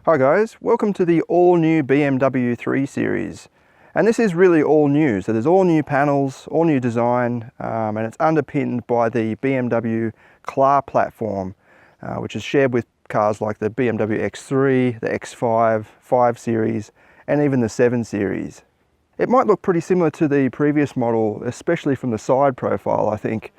Hi guys, welcome to the all new BMW 3 Series. And this is really all new, so there's all new panels, all new design, and it's underpinned by the BMW CLA platform, which is shared with cars like the BMW X3, the X5, 5 Series, and even the 7 Series. It might look pretty similar to the previous model, especially from the side profile, I think.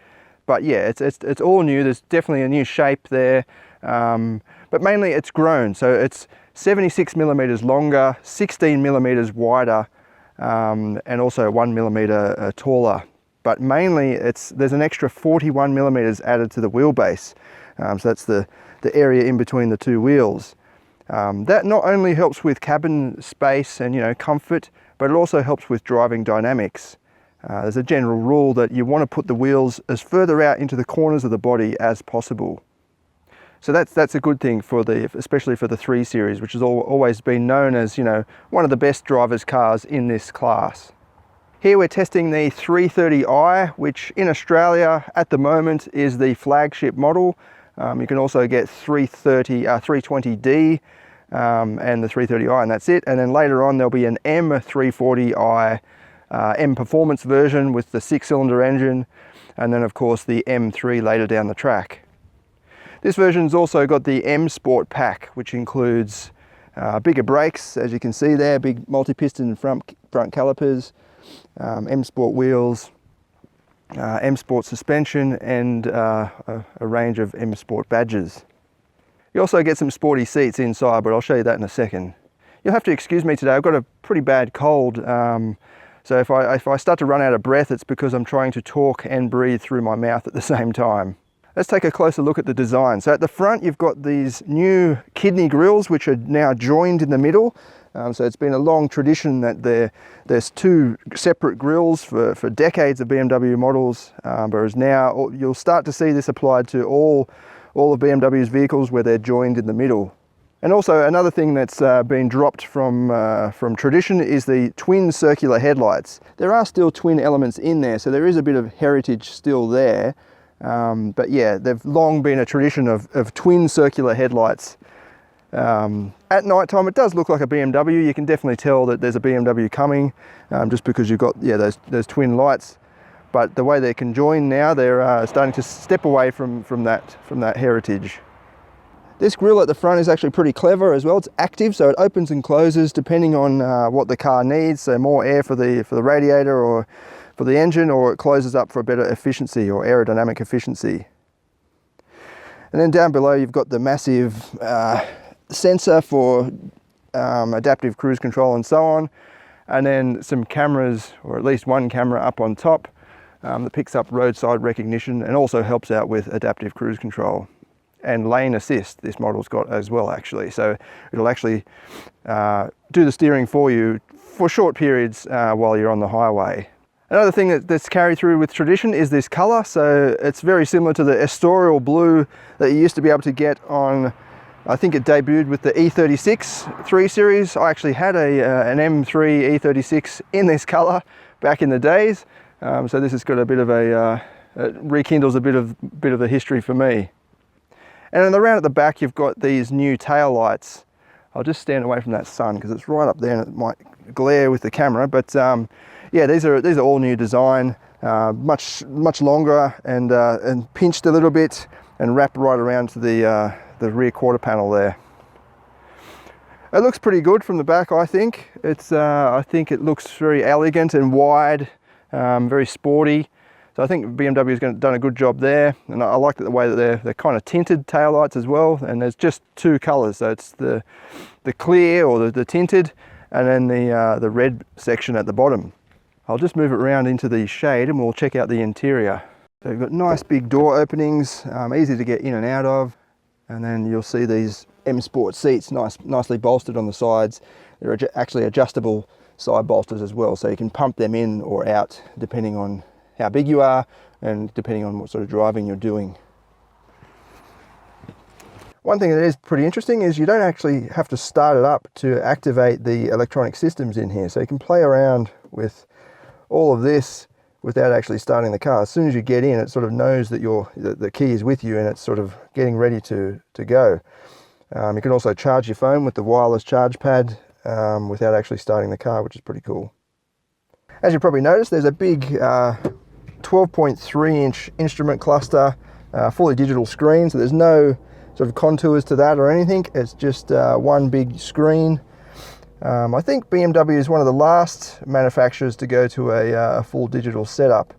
But yeah, it's all new. There's definitely a new shape there, but mainly it's grown. So it's 76 millimeters longer, 16 millimeters wider, and also 1 millimeter taller. But mainly there's an extra 41 millimeters added to the wheelbase. So that's the area in between the two wheels. That not only helps with cabin space and comfort, but it also helps with driving dynamics. There's a general rule that you want to put the wheels as further out into the corners of the body as possible. So that's a good thing especially for the 3 Series, which has always been known as one of the best driver's cars in this class. Here we're testing the 330i, which in Australia at the moment is the flagship model. You can also get 320D and the 330i, and that's it. And then later on there'll be an M340i M Performance version with the 6-cylinder engine, and then of course the M3 later down the track. This version's also got the M Sport pack, which includes bigger brakes, as you can see there, big multi-piston front calipers, M Sport wheels, M Sport suspension, and a range of M Sport badges. You also get some sporty seats inside, but I'll show you that in a second. You'll have to excuse me today, I've got a pretty bad cold. So if I start to run out of breath, it's because I'm trying to talk and breathe through my mouth at the same time. Let's take a closer look at the design. So at the front, you've got these new kidney grills, which are now joined in the middle. So it's been a long tradition that there's two separate grills for decades of BMW models, whereas now you'll start to see this applied to all of BMW's vehicles where they're joined in the middle. And also another thing that's been dropped from tradition is the twin circular headlights. There are still twin elements in there, so there is a bit of heritage still there. But yeah, they've long been a tradition of twin circular headlights. At night time, it does look like a BMW. You can definitely tell that there's a BMW coming, just because you've got those twin lights. But the way they're conjoined now, they're starting to step away from that heritage. This grille at the front is actually pretty clever as well. It's active, so it opens and closes depending on what the car needs. So more air for the radiator or for the engine, or it closes up for a better efficiency or aerodynamic efficiency. And then down below you've got the massive sensor for adaptive cruise control and so on. And then some cameras, or at least one camera up on top that picks up roadside recognition and also helps out with adaptive cruise control. And lane assist this model's got as well, actually. So it'll actually do the steering for you for short periods while you're on the highway. Another thing that's carried through with tradition is this color. So it's very similar to the Estoril blue that you used to be able to get on, I think it debuted with the E36 3 Series. I actually had an M3 E36 in this color back in the days. So this has got a bit of it rekindles a bit of the history for me. And then around at the back, you've got these new tail lights. I'll just stand away from that sun because it's right up there and it might glare with the camera. But yeah, these are all new design, much longer and pinched a little bit and wrapped right around to the rear quarter panel there. It looks pretty good from the back, I think. I think it looks very elegant and wide, very sporty. So I think BMW's done a good job there, and I like the way that they're kind of tinted taillights as well. And there's just two colours, so it's the clear or the tinted, and then the red section at the bottom. I'll just move it around into the shade, and we'll check out the interior. So you've got nice big door openings, easy to get in and out of, and then you'll see these M Sport seats, nicely bolstered on the sides. They're actually adjustable side bolsters as well, so you can pump them in or out depending on how big you are and depending on what sort of driving you're doing. One thing that is pretty interesting is you don't actually have to start it up to activate the electronic systems in here. So you can play around with all of this without actually starting the car. As soon as you get in, it sort of knows that the key is with you and it's sort of getting ready to go. You can also charge your phone with the wireless charge pad without actually starting the car, which is pretty cool. As you probably noticed, there's a big 12.3 inch instrument cluster, fully digital screen, so there's no sort of contours to that or anything. It's just one big screen. I think BMW is one of the last manufacturers to go to a full digital setup.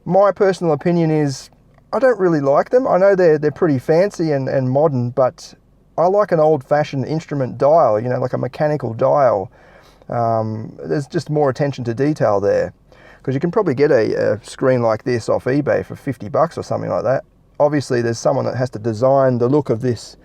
My personal opinion is I don't really like them. I know they're pretty fancy and modern, but I like an old-fashioned instrument dial, you know, like a mechanical dial. There's just more attention to detail there, because you can probably get a screen like this off eBay for $50 or something like that. Obviously, there's someone that has to design the look of this,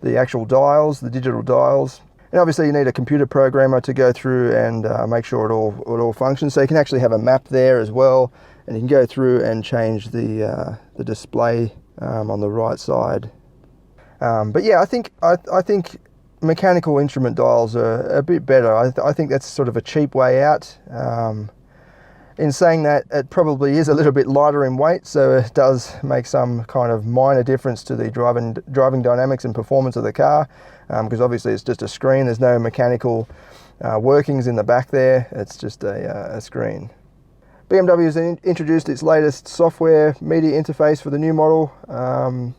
the actual dials, the digital dials. And obviously you need a computer programmer to go through and make sure it all functions. So you can actually have a map there as well, and you can go through and change the display on the right side. But yeah, I think mechanical instrument dials are a bit better. I think that's sort of a cheap way out. In saying that, it probably is a little bit lighter in weight, so it does make some kind of minor difference to the driving dynamics and performance of the car, because obviously it's just a screen. There's no mechanical workings in the back there. It's just a screen. BMW has introduced its latest software media interface for the new model, and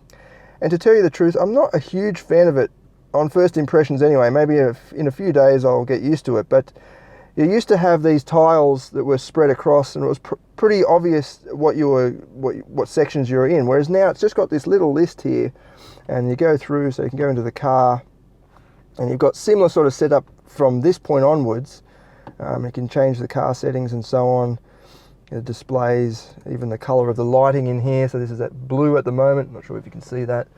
to tell you the truth, I'm not a huge fan of it on first impressions anyway. Maybe in a few days I'll get used to it, but you used to have these tiles that were spread across, and it was pretty obvious what sections you were in. Whereas now it's just got this little list here, and you go through, so you can go into the car, and you've got similar sort of setup from this point onwards. You can change the car settings and so on. The displays, even the color of the lighting in here. So this is at blue at the moment. I'm not sure if you can see that,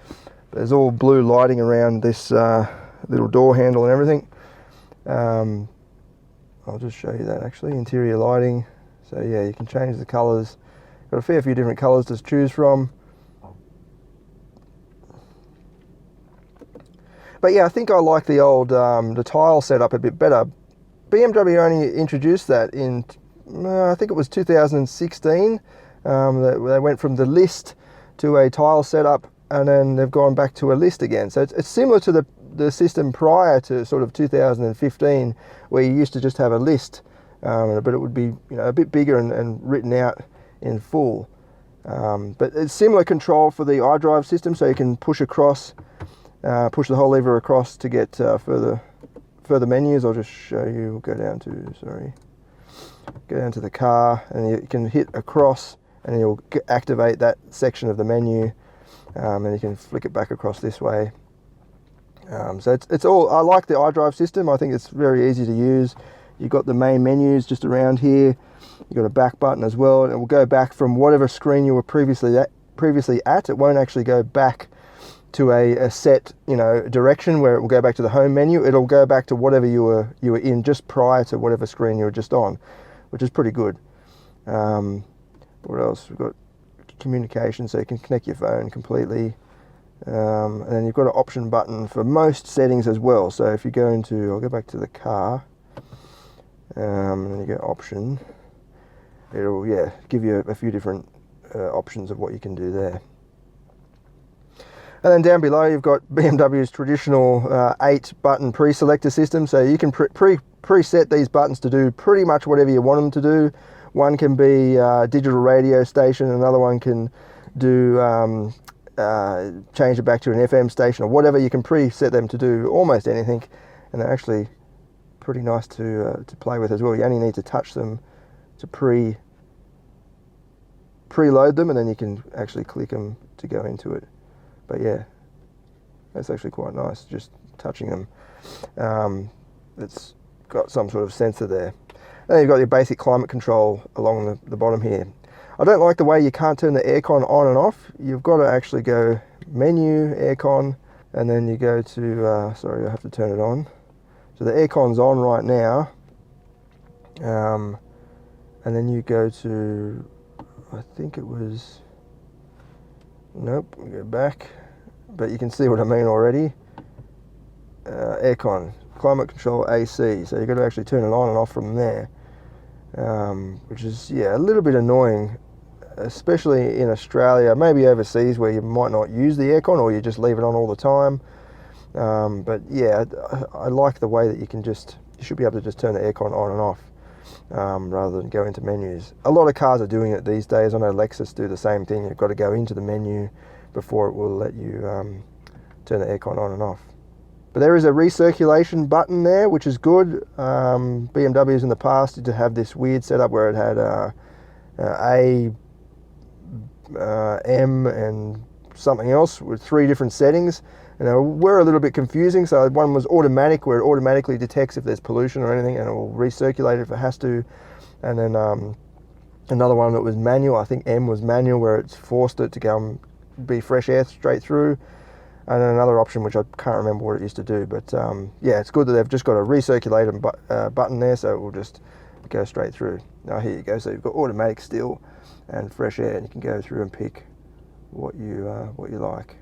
but there's all blue lighting around this little door handle and everything. I'll just show you that actually, interior lighting. So yeah, you can change the colors. Got a fair few different colors to choose from. But yeah, I think I like the old the tile setup a bit better. BMW only introduced that in, I think it was 2016. They went from the list to a tile setup, and then they've gone back to a list again. So it's similar to the system prior to sort of 2015, where you used to just have a list, but it would be, you know, a bit bigger and written out in full. But it's similar control for the iDrive system, so you can push across, push the whole lever across to get further menus. I'll just show you. Go down to the car, and you can hit across, and you'll activate that section of the menu, and you can flick it back across this way. So it's all, I like the iDrive system. I think it's very easy to use. You've got the main menus just around here. You've got a back button as well, and it will go back from whatever screen you were previously at. It won't actually go back to a set, you know, direction where it will go back to the home menu. It'll go back to whatever you were in just prior to whatever screen you were just on, which is pretty good. What else? We've got communication, so you can connect your phone completely. And then you've got an option button for most settings as well. So if you go into, I'll go back to the car, and then you go option, it'll give you a few different options of what you can do there. And then down below you've got BMW's traditional 8-button pre-selector system, so you can preset these buttons to do pretty much whatever you want them to do. One can be digital radio station, another one can do change it back to an FM station or whatever. You can preset them to do almost anything, and they're actually pretty nice to play with as well. You only need to touch them to preload them, and then you can actually click them to go into it. But yeah, that's actually quite nice, just touching them. It's got some sort of sensor there. Then you've got your basic climate control along the bottom here. I don't like the way you can't turn the aircon on and off. You've got to actually go menu, aircon, and then you go to, sorry, I have to turn it on. So the aircon's on right now. And then you go to, I think it was, nope, we go back. But you can see what I mean already. Aircon, climate control AC. So you've got to actually turn it on and off from there. Which is, yeah, a little bit annoying, especially in Australia, maybe overseas where you might not use the aircon, or you just leave it on all the time. But yeah, I like the way that you should be able to just turn the aircon on and off rather than go into menus. A lot of cars are doing it these days. I know Lexus do the same thing. You've got to go into the menu before it will let you turn the aircon on and off. But there is a recirculation button there, which is good. BMWs in the past did have this weird setup where it had A, M, and something else with 3 different settings. And they were a little bit confusing. So one was automatic, where it automatically detects if there's pollution or anything, and it will recirculate if it has to. And then another one that was manual. I think M was manual, where it's forced it to go and be fresh air straight through. And then another option, which I can't remember what it used to do, but yeah, it's good that they've just got a recirculate button there, so it will just go straight through. Now here you go, so you've got automatic still and fresh air, and you can go through and pick what you like.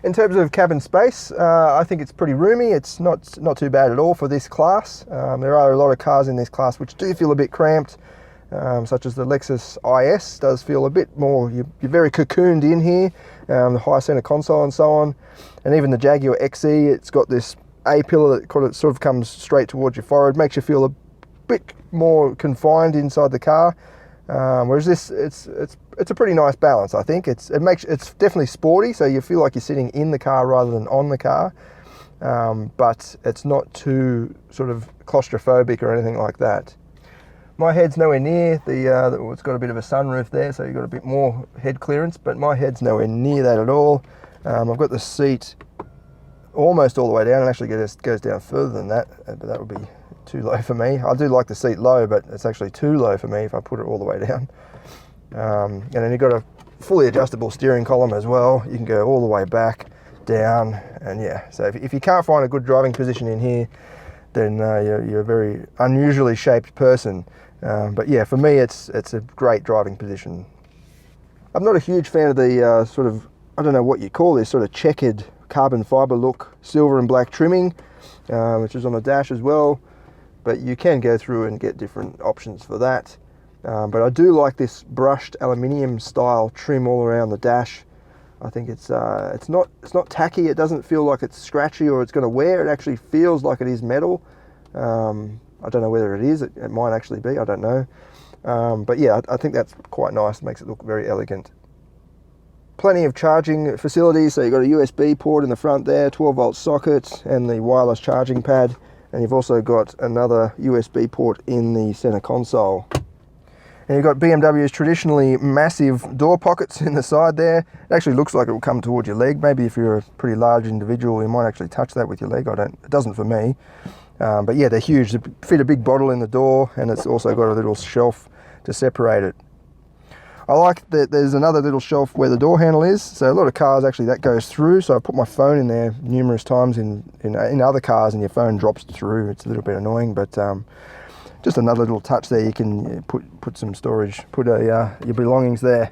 In terms of cabin space, I think it's pretty roomy. It's not too bad at all for this class. There are a lot of cars in this class which do feel a bit cramped, such as the Lexus IS does feel a bit more, you're very cocooned in here, the high center console and so on. And even the Jaguar XE, it's got this A-pillar that sort of comes straight towards your forehead, makes you feel a bit more confined inside the car. Whereas this, it's a pretty nice balance, I think. It's definitely sporty, so you feel like you're sitting in the car rather than on the car. But it's not too sort of claustrophobic or anything like that. My head's nowhere near it's got a bit of a sunroof there, so you've got a bit more head clearance, but my head's nowhere near that at all. I've got the seat almost all the way down, and actually goes down further than that, but that would be too low for me. I do like the seat low, but it's actually too low for me if I put it all the way down. And then you've got a fully adjustable steering column as well. You can go all the way back, down, and yeah. So if you can't find a good driving position in here, then you're a very unusually shaped person. But yeah, for me, it's a great driving position. I'm not a huge fan of the sort of, I don't know what you call this, sort of checkered carbon fiber look, silver and black trimming, which is on the dash as well. But you can go through and get different options for that. But I do like this brushed aluminium style trim all around the dash. I think it's not tacky. It doesn't feel like it's scratchy or it's going to wear. It actually feels like it is metal. I don't know whether it is. It might actually be. I don't know. But yeah, I think that's quite nice. It makes it look very elegant. Plenty of charging facilities. So you've got a USB port in the front there, 12-volt socket, and the wireless charging pad. And you've also got another USB port in the center console. And you've got BMW's traditionally massive door pockets in the side there. It actually looks like it will come towards your leg. Maybe if you're a pretty large individual, you might actually touch that with your leg. It doesn't for me. But yeah, they're huge. They fit a big bottle in the door, and it's also got a little shelf to separate it. I like that there's another little shelf where the door handle is. So a lot of cars actually that goes through. So I put my phone in there numerous times in other cars, and your phone drops through. It's a little bit annoying, but just another little touch there. You can put some storage, put your belongings there.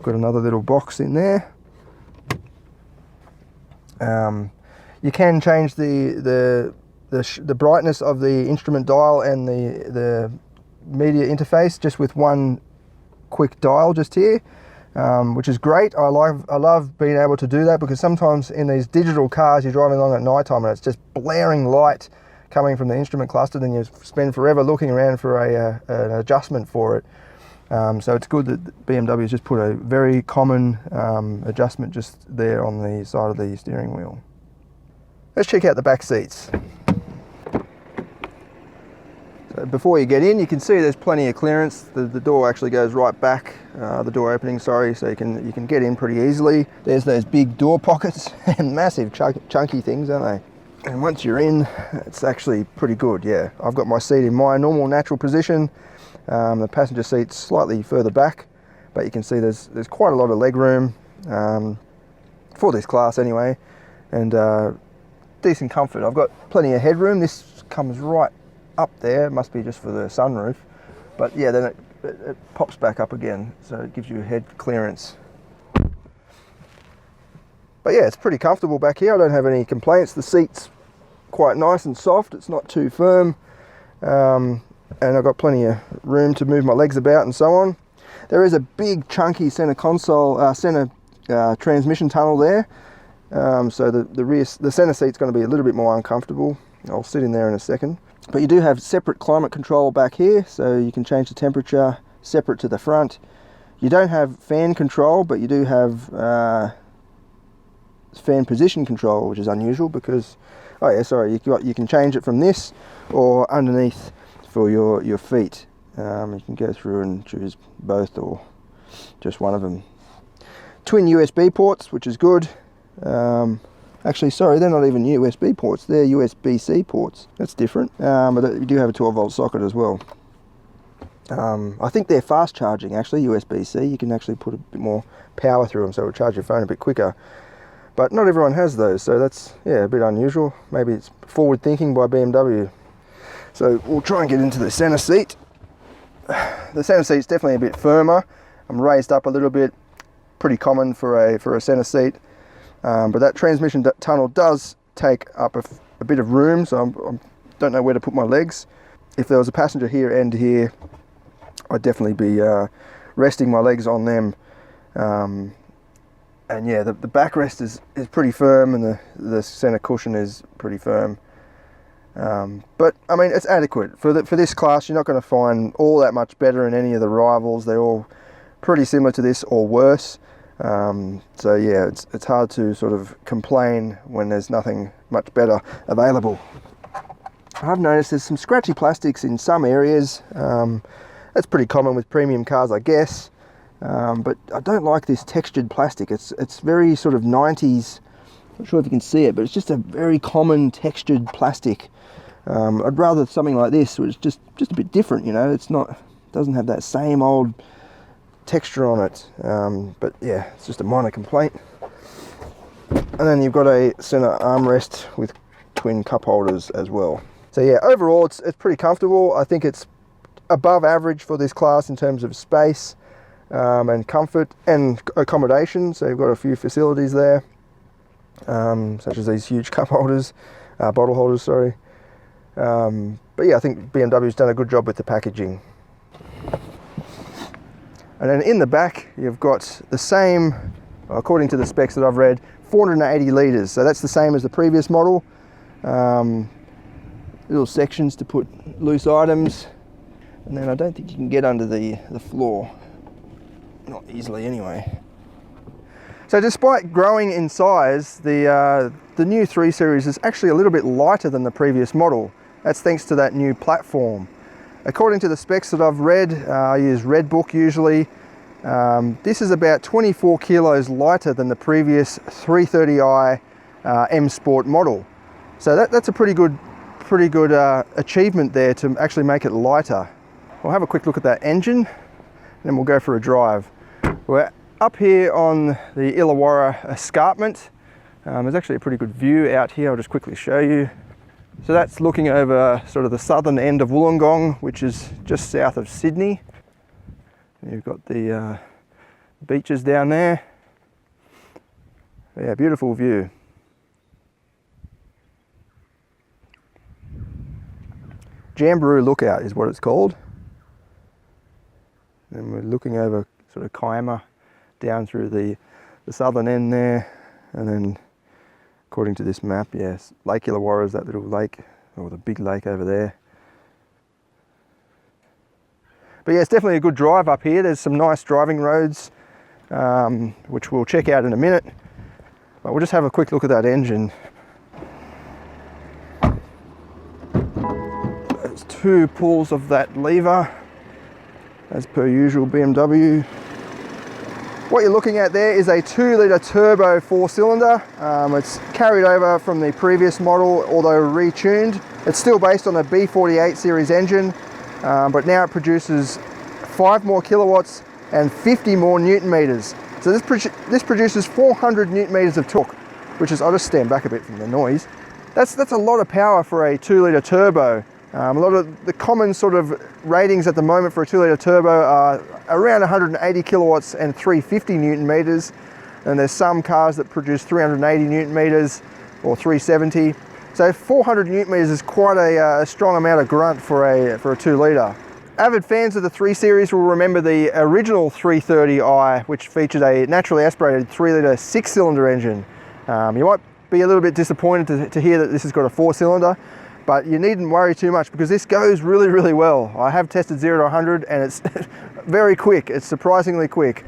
Got another little box in there. You can change the brightness of the instrument dial and the media interface just with one quick dial just here, which is great. I love being able to do that, because sometimes in these digital cars you're driving along at night time and it's just blaring light coming from the instrument cluster, then you spend forever looking around for an adjustment for it. So it's good that BMW's just put a very common adjustment just there on the side of the steering wheel. Let's check out the back seats. So before you get in, you can see there's plenty of clearance. The door actually goes right back, the door opening, sorry, so you can get in pretty easily. There's those big door pockets and massive chunky things, aren't they? And once you're in, it's actually pretty good, yeah. I've got my seat in my normal natural position. The passenger seat's slightly further back, but you can see there's quite a lot of leg room for this class anyway, and decent comfort. I've got plenty of headroom. This comes right up there. It must be just for the sunroof, but yeah, then it pops back up again, so it gives you head clearance. But yeah, it's pretty comfortable back here. I don't have any complaints. The seat's quite nice and soft. It's not too firm. And I've got plenty of room to move my legs about and so on. There is a big chunky center console, center transmission tunnel there. so the center seat's going to be a little bit more uncomfortable. I'll sit in there in a second. But you do have separate climate control back here, so you can change the temperature separate to the front. You don't have fan control, but you do have fan position control, which is unusual because, oh yeah, sorry, you can change it from this or underneath for your feet. You can go through and choose both or just one of them. Twin USB ports, which is good. Actually, sorry, they're not even USB ports, they're USB-C ports. That's different, but you do have a 12-volt socket as well. I think they're fast charging, actually, USB-C. You can actually put a bit more power through them, so it'll charge your phone a bit quicker. But not everyone has those, so that's, yeah, a bit unusual. Maybe it's forward thinking by BMW. So we'll try and get into the center seat. The center seat's definitely a bit firmer. I'm raised up a little bit, pretty common for a center seat. But that transmission tunnel does take up a bit of room, so I don't know where to put my legs. If there was a passenger here and here, I'd definitely be resting my legs on them. And yeah, the backrest is pretty firm, and the center cushion is pretty firm. But I mean, it's adequate for this class. You're not going to find all that much better in any of the rivals. They're all pretty similar to this or worse. So yeah, it's hard to sort of complain when there's nothing much better available. I've noticed there's some scratchy plastics in some areas. That's pretty common with premium cars, I guess. But I don't like this textured plastic. It's very sort of 90s. Not sure if you can see it, but it's just a very common textured plastic. I'd rather something like this, which is just a bit different, you know. Doesn't have that same old texture on it. But yeah, it's just a minor complaint. And then you've got a center armrest with twin cup holders as well. So yeah, overall it's pretty comfortable. I think it's above average for this class in terms of space and comfort and accommodation. So you've got a few facilities there, such as these huge cup holders, bottle holders, sorry. But yeah, I think BMW's done a good job with the packaging. And then in the back, you've got the same, according to the specs that I've read, 480 litres. So that's the same as the previous model. Little sections to put loose items. And then I don't think you can get under the floor. Not easily anyway. So despite growing in size, the new 3 Series is actually a little bit lighter than the previous model. That's thanks to that new platform. According to the specs that I've read, I use Redbook usually, this is about 24 kilos lighter than the previous 330i M Sport model. So that's a pretty good achievement there to actually make it lighter. We'll have a quick look at that engine, and then we'll go for a drive. We're up here on the Illawarra escarpment. There's actually a pretty good view out here. I'll just quickly show you. So that's looking over sort of the southern end of Wollongong, which is just south of Sydney. You've got the beaches down there. Yeah, beautiful view. Jamberoo Lookout is what it's called. And we're looking over sort of Kiama down through the southern end there, and then according to this map, yes, Lake Illawarra is that little lake, or the big lake over there. But yeah, it's definitely a good drive up here. There's some nice driving roads, which we'll check out in a minute. But we'll just have a quick look at that engine. There's 2 pulls of that lever, as per usual BMW. What you're looking at there is a 2-litre turbo 4-cylinder. It's carried over from the previous model, although retuned. It's still based on a B48 series engine, but now it produces 5 more kilowatts and 50 more newton meters. So this produces 400 newton meters of torque, which is, I'll just stand back a bit from the noise. That's a lot of power for a 2-litre turbo. A lot of the common sort of ratings at the moment for a 2-litre turbo are around 180 kilowatts and 350 newton meters, and there's some cars that produce 380 newton meters or 370. So 400 newton meters is quite a strong amount of grunt for a 2-litre. Avid fans of the 3 Series will remember the original 330i, which featured a naturally aspirated 3-litre 6-cylinder engine. You might be a little bit disappointed to hear that this has got a 4-cylinder, but you needn't worry too much because this goes really, really well. I have tested 0 to 100 and it's very quick. It's surprisingly quick.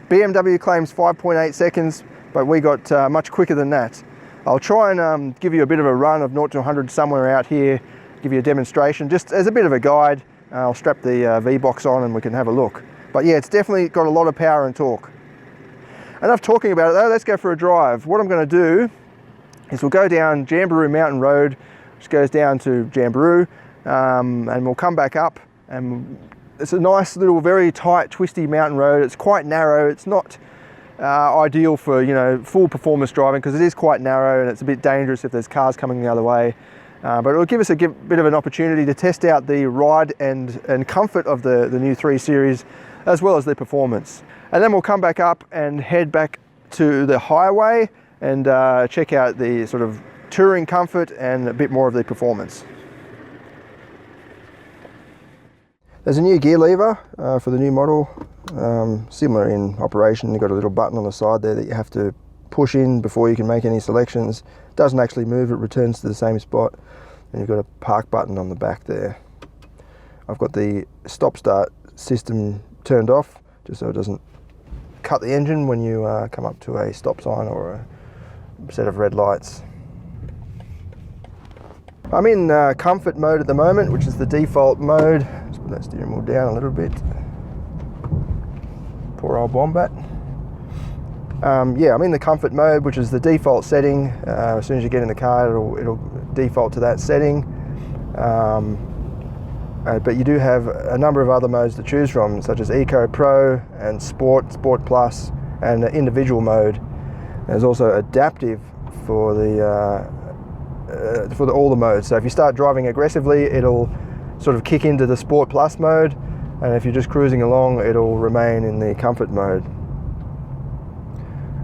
BMW claims 5.8 seconds, but we got much quicker than that. I'll try and give you a bit of a run of 0 to 100 somewhere out here, give you a demonstration, just as a bit of a guide. I'll strap the V-box on and we can have a look. But yeah, it's definitely got a lot of power and torque. Enough talking about it though, let's go for a drive. What I'm going to do is we'll go down Jamboree Mountain Road, which goes down to Jamboree, and we'll come back up, and it's a nice little, very tight, twisty mountain road. It's quite narrow. It's not ideal for, you know, full performance driving because it is quite narrow and it's a bit dangerous if there's cars coming the other way. But it'll give us a bit of an opportunity to test out the ride and comfort of the new 3 Series, as well as the performance. And then we'll come back up and head back to the highway and check out the sort of touring comfort and a bit more of the performance. There's a new gear lever for the new model, similar in operation. You've got a little button on the side there that you have to push in before you can make any selections. It doesn't actually move, it returns to the same spot. And you've got a park button on the back there. I've got the stop-start system turned off, just so it doesn't cut the engine when you come up to a stop sign or a set of red lights. I'm in comfort mode at the moment, which is the default mode. Let's put that steering wheel down a little bit. Poor old Wombat. Yeah, I'm in the comfort mode, which is the default setting. As soon as you get in the car, it'll default to that setting. But you do have a number of other modes to choose from, such as Eco Pro and Sport, Sport Plus, and individual mode. There's also adaptive for all the modes. So if you start driving aggressively, it'll sort of kick into the Sport Plus mode, and if you're just cruising along, it'll remain in the comfort mode.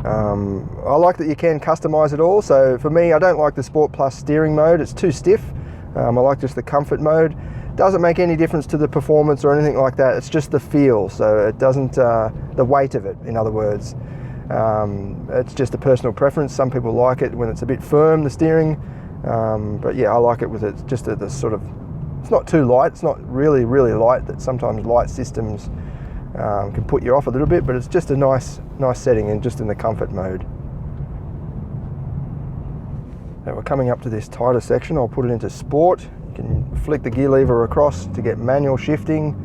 I like that you can customize it all. So for me, I don't like the Sport Plus steering mode. It's too stiff. I like just the comfort mode. Doesn't make any difference to the performance or anything like that. It's just the feel. So it doesn't, the weight of it, in other words. It's just a personal preference. Some people like it when it's a bit firm, the steering. But yeah, I like it with it just at the sort of, it's not too light. It's not really, really light. That sometimes light systems can put you off a little bit, but it's just a nice setting and just in the comfort mode. Now we're coming up to this tighter section. I'll put it into sport. You can flick the gear lever across to get manual shifting.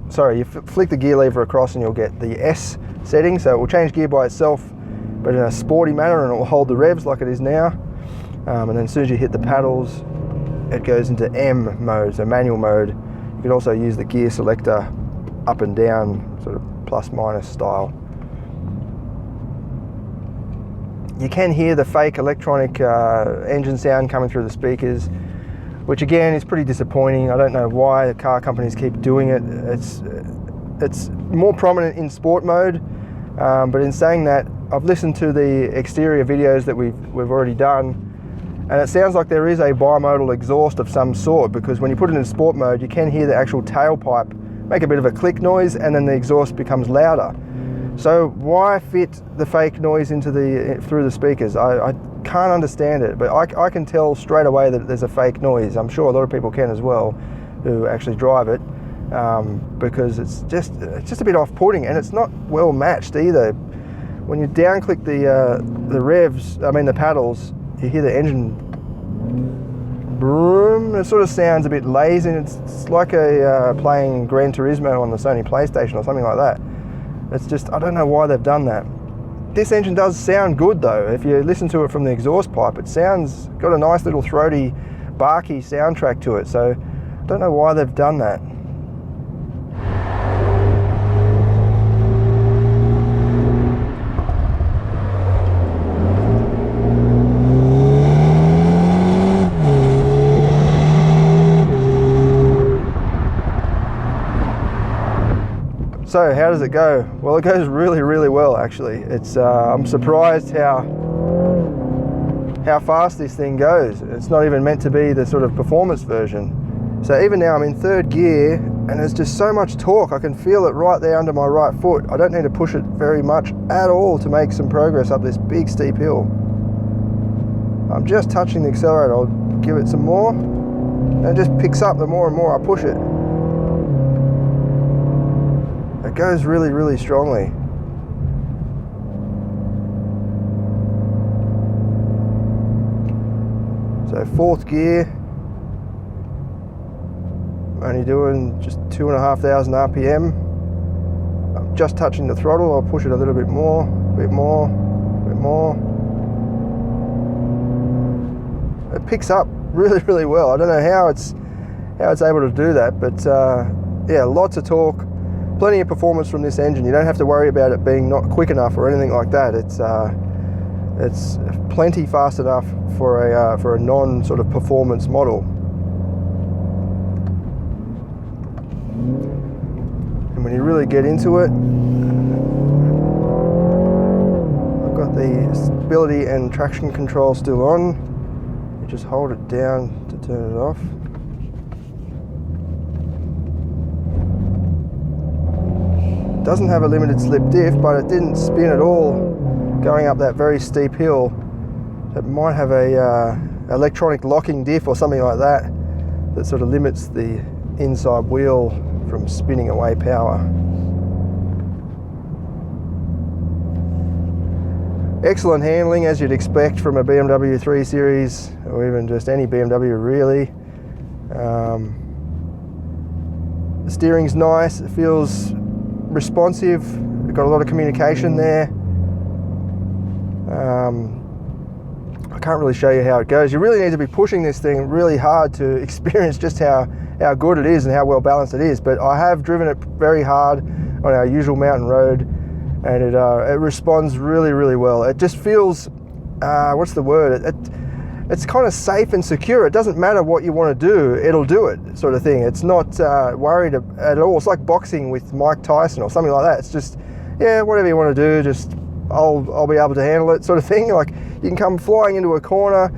Sorry, you flick the gear lever across and you'll get the S setting. So it will change gear by itself, but in a sporty manner, and it will hold the revs like it is now. And then as soon as you hit the paddles, it goes into M mode, so manual mode. You can also use the gear selector up and down, sort of plus minus style. You can hear the fake electronic engine sound coming through the speakers, which again is pretty disappointing. I don't know why the car companies keep doing it. It's more prominent in sport mode, but in saying that, I've listened to the exterior videos that we've already done, and it sounds like there is a bimodal exhaust of some sort, because when you put it in sport mode, you can hear the actual tailpipe make a bit of a click noise, and then the exhaust becomes louder. So why fit the fake noise into through the speakers? I can't understand it, but I can tell straight away that there's a fake noise. I'm sure a lot of people can as well, who actually drive it, because it's just a bit off-putting, and it's not well matched either. When you down-click the revs, the paddles, you hear the engine broom. It sort of sounds a bit lazy, and it's like playing Gran Turismo on the Sony PlayStation or something like that. It's just, I don't know why they've done that. This engine does sound good though. If you listen to it from the exhaust pipe, it sounds, got a nice little throaty, barky soundtrack to it. So I don't know why they've done that. So how does it go? Well, it goes really, really well actually. It's I'm surprised how how fast this thing goes. It's not even meant to be the sort of performance version. So even now I'm in third gear and there's just so much torque. I can feel it right there under my right foot. I don't need to push it very much at all to make some progress up this big steep hill. I'm just touching the accelerator. I'll give it some more. And it just picks up the more and more I push it. It goes really, really strongly. So fourth gear, only doing just 2,500 RPM. I'm just touching the throttle. I'll push it a little bit more, bit more, bit more. It picks up really, really well. I don't know how it's able to do that, but yeah, lots of torque, plenty of performance from this engine. You don't have to worry about it being not quick enough or anything like that. It's plenty fast enough for a non sort of performance model. And when you really get into it, I've got the stability and traction control still on. You just hold it down to turn it off. It doesn't have a limited slip diff, but it didn't spin at all going up that very steep hill. It might have a electronic locking diff or something like that that sort of limits the inside wheel from spinning away power. Excellent handling, as you'd expect from a BMW 3 Series, or even just any BMW really. The steering's nice, it feels responsive, we've got a lot of communication there. I can't really show you how it goes. You really need to be pushing this thing really hard to experience just how good it is and how well balanced it is. But I have driven it very hard on our usual mountain road, and it responds really, really well. It just feels, what's the word? It's kind of safe and secure. It doesn't matter what you want to do, it'll do it, sort of thing. It's not worried at all. It's like boxing with Mike Tyson or something like that. It's just, yeah, whatever you want to do, just I'll be able to handle it, sort of thing. Like, you can come flying into a corner,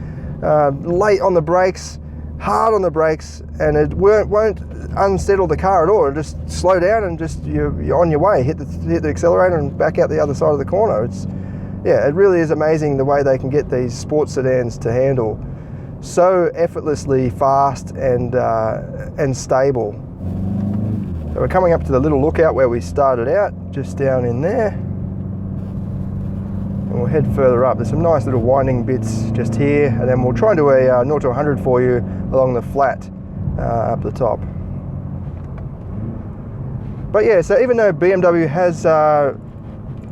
late on the brakes, hard on the brakes, and it won't unsettle the car at all. It'll just slow down and just you're on your way. Hit the accelerator and back out the other side of the corner. It really is amazing the way they can get these sports sedans to handle so effortlessly fast and stable. So we're coming up to the little lookout where we started out, just down in there. And we'll head further up. There's some nice little winding bits just here, and then we'll try and do a 0 to 100 for you along the flat up the top. But yeah, so even though BMW has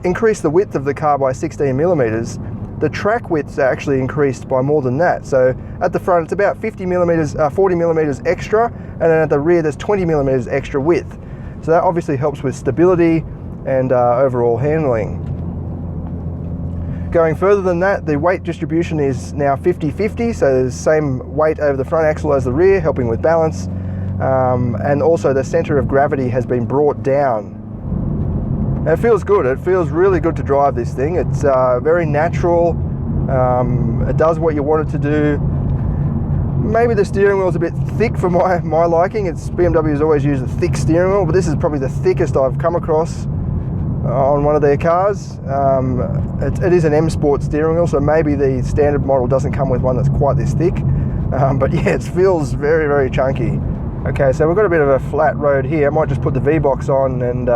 increased the width of the car by 16 millimeters, the track width's actually increased by more than that. So at the front it's about 40 millimeters extra, and then at the rear there's 20 millimeters extra width. So that obviously helps with stability and overall handling. Going further than that, the weight distribution is now 50-50, so there's the same weight over the front axle as the rear, helping with balance. And also the center of gravity has been brought down. And it feels good. It feels really good to drive this thing. It's very natural. It does what you want it to do. Maybe the steering wheel is a bit thick for my liking. BMW's always used a thick steering wheel, but this is probably the thickest I've come across on one of their cars. It is an M Sport steering wheel, so maybe the standard model doesn't come with one that's quite this thick. But yeah, it feels very, very chunky. Okay, so we've got a bit of a flat road here. I might just put the V-Box on and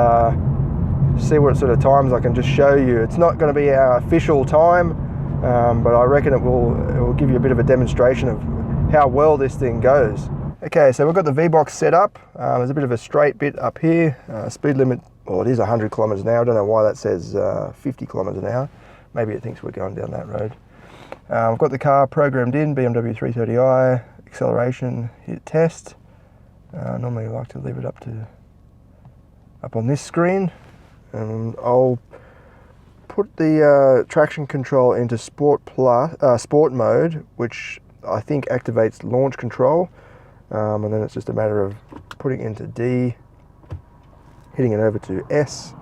see what sort of times I can just show you. It's not going to be our official time, but I reckon it will give you a bit of a demonstration of how well this thing goes. Okay, so we've got the V-Box set up. There's a bit of a straight bit up here. Speed limit, well, it is 100 kilometers an hour. I don't know why that says 50 kilometers an hour. Maybe it thinks we're going down that road. I've got the car programmed in, BMW 330i, acceleration, hit test. Normally I like to leave it up on this screen, and I'll put the traction control into sport mode, which I think activates launch control, and then it's just a matter of putting it into D, hitting it over to S,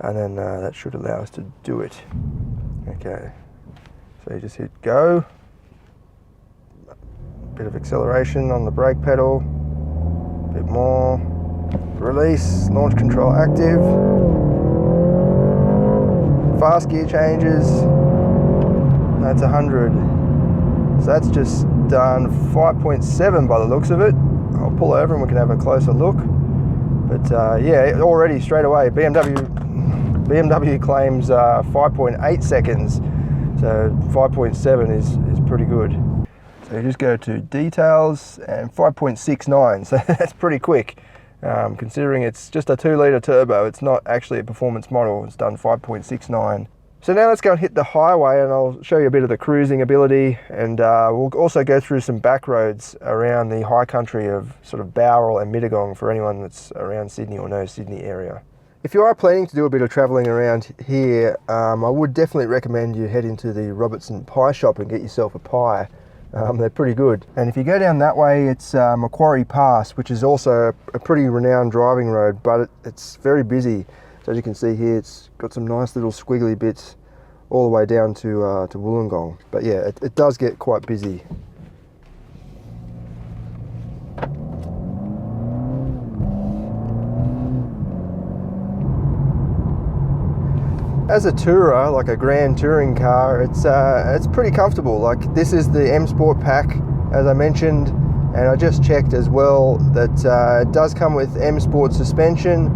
and then that should allow us to do it. Okay, So you just hit go, bit of acceleration on the brake pedal, bit more, release, launch control active, fast gear changes, that's 100. So that's just done 5.7 by the looks of it. I'll pull over and we can have a closer look. But yeah, already straight away, BMW claims 5.8 seconds, so 5.7 is pretty good. So you just go to details and 5.69, so that's pretty quick. Considering it's just a 2-litre turbo, it's not actually a performance model, it's done 5.69. So now let's go and hit the highway and I'll show you a bit of the cruising ability, and we'll also go through some back roads around the high country of sort of Bowral and Mittagong for anyone that's around Sydney or knows Sydney area. If you are planning to do a bit of travelling around here, I would definitely recommend you head into the Robertson Pie Shop and get yourself a pie. They're pretty good. And if you go down that way, it's Macquarie Pass, which is also a pretty renowned driving road, but it's very busy. So as you can see here, it's got some nice little squiggly bits all the way down to Wollongong. But yeah, it does get quite busy. As a tourer, like a grand touring car, it's pretty comfortable. Like, this is the M Sport pack, as I mentioned, and I just checked as well that it does come with M Sport suspension,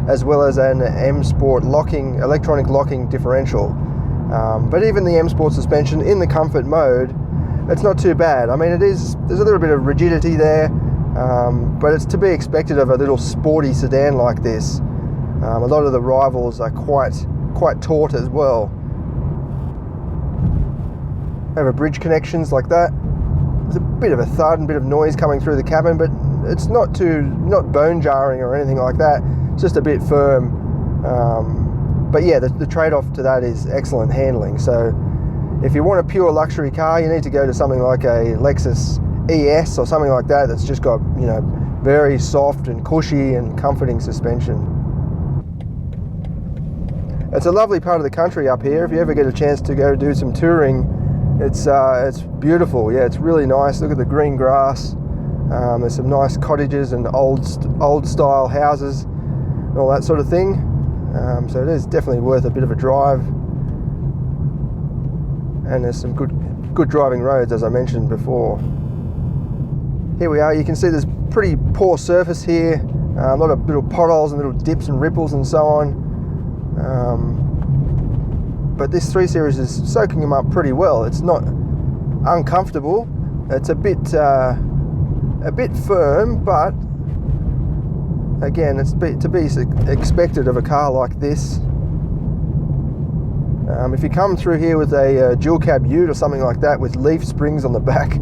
as well as an M Sport electronic locking differential. But even the M Sport suspension in the comfort mode, it's not too bad. I mean, there's a little bit of rigidity there, but it's to be expected of a little sporty sedan like this. A lot of the rivals are quite taut as well. Over bridge connections like that, there's a bit of a thud and a bit of noise coming through the cabin, but it's not bone jarring or anything like that. It's just a bit firm. But yeah, the trade-off to that is excellent handling. So if you want a pure luxury car, you need to go to something like a Lexus ES or something like that that's just got, you know, very soft and cushy and comforting suspension. It's a lovely part of the country up here. If you ever get a chance to go do some touring, it's beautiful. Yeah, it's really nice. Look at the green grass. There's some nice cottages and old style houses and all that sort of thing. So it is definitely worth a bit of a drive. And there's some good driving roads, as I mentioned before. Here we are. You can see there's pretty poor surface here. A lot of little potholes and little dips and ripples and so on. But this 3 Series is soaking them up pretty well. It's not uncomfortable. It's a bit firm, but again, it's to be expected of a car like this. If you come through here with a dual cab ute or something like that with leaf springs on the back,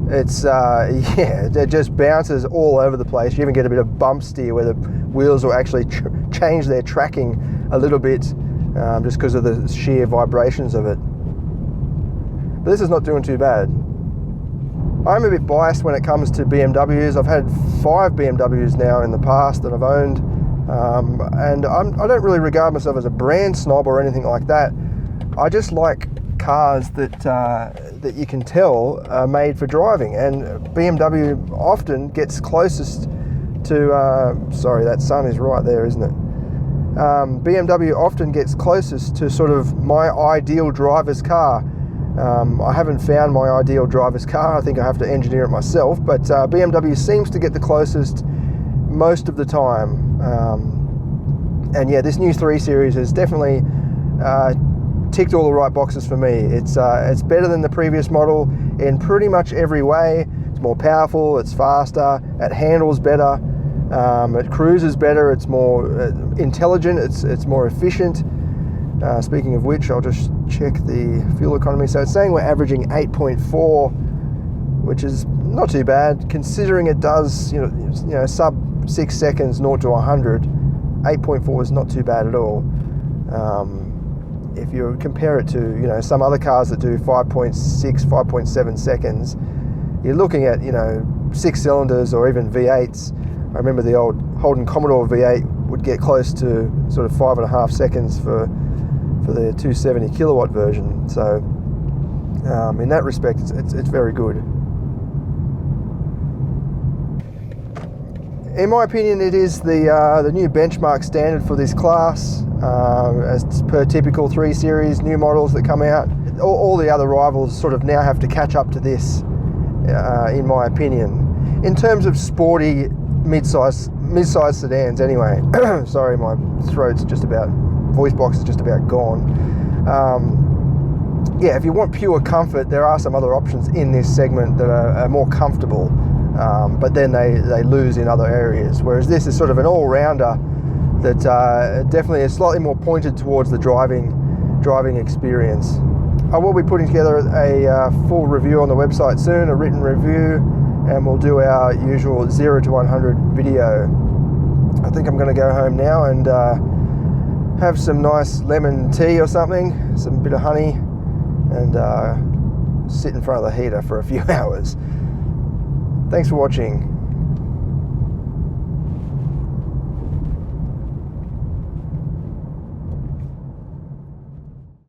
it's yeah, it just bounces all over the place. You even get a bit of bump steer where the wheels will actually change their tracking a little bit, just because of the sheer vibrations of it. But this is not doing too bad. I'm a bit biased when it comes to BMWs. I've had 5 BMWs now in the past that I've owned, and I don't really regard myself as a brand snob or anything like that. I just like cars that you can tell are made for driving, and BMW often gets closest to, sorry, that sun is right there, isn't it? BMW often gets closest to sort of my ideal driver's car. I haven't found my ideal driver's car. I think I have to engineer it myself, but BMW seems to get the closest most of the time. And yeah, this new 3 Series has definitely ticked all the right boxes for me. It's better than the previous model in pretty much every way. It's more powerful, it's faster, it handles better, it cruises better, it's more intelligent, it's more efficient. Speaking of which, I'll just check the fuel economy. So it's saying we're averaging 8.4, which is not too bad considering it does, you know, sub 6 seconds 0 to 100. 8.4 is not too bad at all. If you compare it to, you know, some other cars that do 5.6, 5.7 seconds, you're looking at, you know, 6 cylinders or even V8s. I remember the old Holden Commodore V8 would get close to sort of 5.5 seconds for the 270 kilowatt version. So In that respect, it's very good. In my opinion, it is the new benchmark standard for this class, as per typical 3 Series new models that come out. All the other rivals sort of now have to catch up to this, in my opinion. In terms of sporty mid-size sedans anyway. Sorry, my voice box is just about gone. Yeah, if you want pure comfort, there are some other options in this segment that are more comfortable, but then they lose in other areas. Whereas this is sort of an all-rounder that definitely is slightly more pointed towards the driving experience. I will be putting together a full review on the website soon, a written review, and we'll do our usual 0 to 100 video. I think I'm going to go home now and have some nice lemon tea or something, some bit of honey, and sit in front of the heater for a few hours. Thanks for watching.